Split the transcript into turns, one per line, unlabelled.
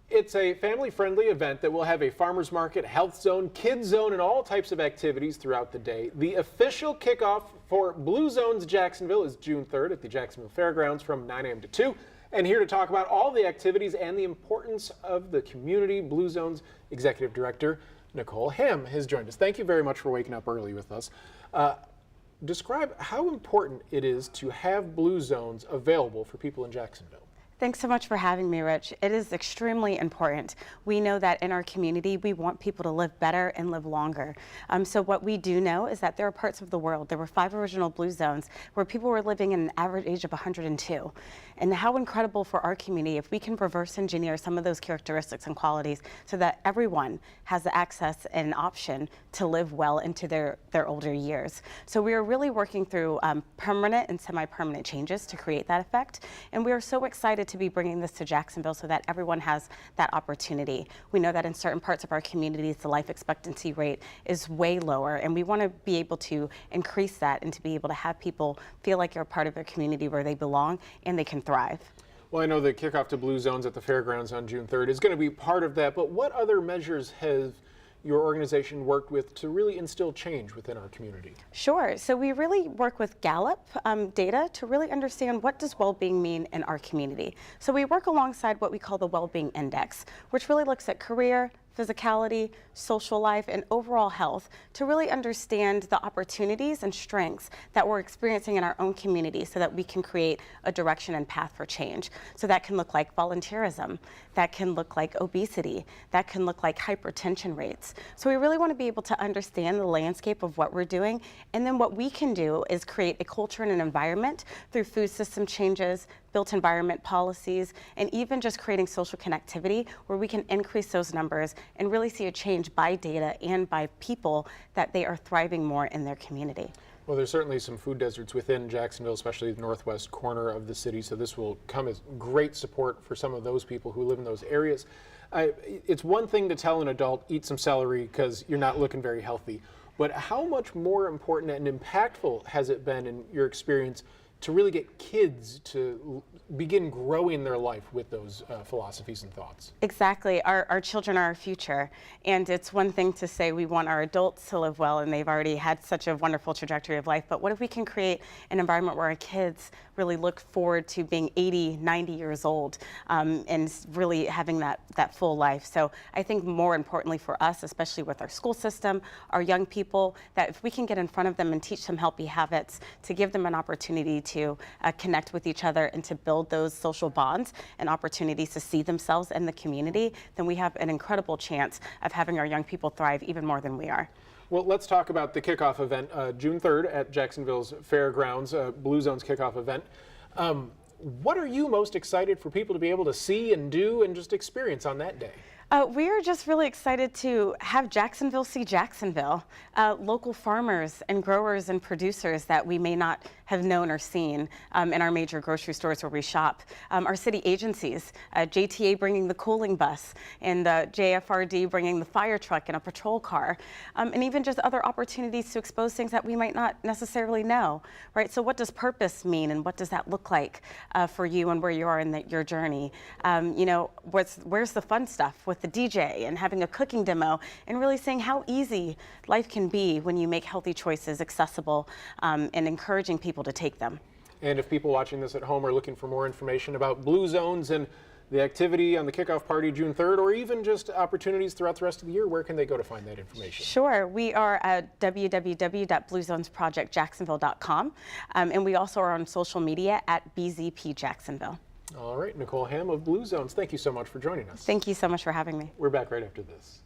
It's a family-friendly event that will have a farmer's market, health zone, kids zone, and all types of activities throughout the day. The official kickoff for Blue Zones Jacksonville is June 3rd at the Jacksonville Fairgrounds from 9 a.m. to 2. And here to talk about all the activities and the importance of the community, Blue Zones Executive Director Nicole Hamm has joined us. Thank you very much for waking up early with us. Describe how important it is to have Blue Zones available for people in Jacksonville.
Thanks so much for having me, Rich. It is extremely important. We know that in our community, we want people to live better and live longer. So what we do know is that there are parts of the world, there were 5 original Blue Zones, where people were living in an average age of 102. And how incredible for our community if we can reverse engineer some of those characteristics and qualities so that everyone has the access and option to live well into their older years. So we are really working through permanent and semi-permanent changes to create that effect. And we are so excited to be bringing this to Jacksonville so that everyone has that opportunity. We know that in certain parts of our communities, the life expectancy rate is way lower, and we want to be able to increase that and to be able to have people feel like you're a part of their community where they belong and they can thrive.
Well, I know the kickoff to Blue Zones at the Fairgrounds on June 3rd is going to be part of that, but what other measures has your organization worked with to really instill change within our community?
Sure. So we really work with Gallup data to really understand what does well-being mean in our community. So we work alongside what we call the Well-Being Index, which really looks at career, physicality, social life, and overall health to really understand the opportunities and strengths that we're experiencing in our own community so that we can create a direction and path for change. So that can look like volunteerism, that can look like obesity, that can look like hypertension rates. So we really want to be able to understand the landscape of what we're doing, and then what we can do is create a culture and an environment through food system changes, built environment policies, and even just creating social connectivity where we can increase those numbers and really see a change by data and by people that they are thriving more in their community.
Well, there's certainly some food deserts within Jacksonville, especially the northwest corner of the city, so this will come as great support for some of those people who live in those areas. It's one thing to tell an adult, eat some celery because you're not looking very healthy, but how much more important and impactful has it been in your experience to really get kids to begin growing their life with those philosophies and thoughts?
Exactly. Our children are our future. And it's one thing to say we want our adults to live well and they've already had such a wonderful trajectory of life, but what if we can create an environment where our kids really look forward to being 80, 90 years old and really having that full life? So I think more importantly for us, especially with our school system, our young people, that if we can get in front of them and teach them healthy habits, to give them an opportunity to connect with each other and to build those social bonds and opportunities to see themselves in the community, then we have an incredible chance of having our young people thrive even more than we are.
Well, let's talk about the kickoff event, June 3rd at Jacksonville's Fairgrounds, Blue Zones kickoff event. What are you most excited for people to be able to see and do and just experience on that day?
We are just really excited to have Jacksonville see Jacksonville, local farmers and growers and producers that we may not have known or seen in our major grocery stores where we shop. Our city agencies, JTA bringing the cooling bus and JFRD bringing the fire truck and a patrol car, and even just other opportunities to expose things that we might not necessarily know, right? So what does purpose mean and what does that look like for you and where you are in your journey? You know, where's the fun stuff with the DJ and having a cooking demo and really seeing how easy life can be when you make healthy choices accessible and encouraging people to take them.
And if people watching this at home are looking for more information about Blue Zones and the activity on the kickoff party June 3rd, or even just opportunities throughout the rest of the year, where can they go to find that information?
Sure. We are at www.bluezonesprojectjacksonville.com, and we also are on social media at BZP Jacksonville.
All right, Nicole Hamm of Blue Zones, thank you so much for joining us.
Thank you so much for having me.
We're back right after this.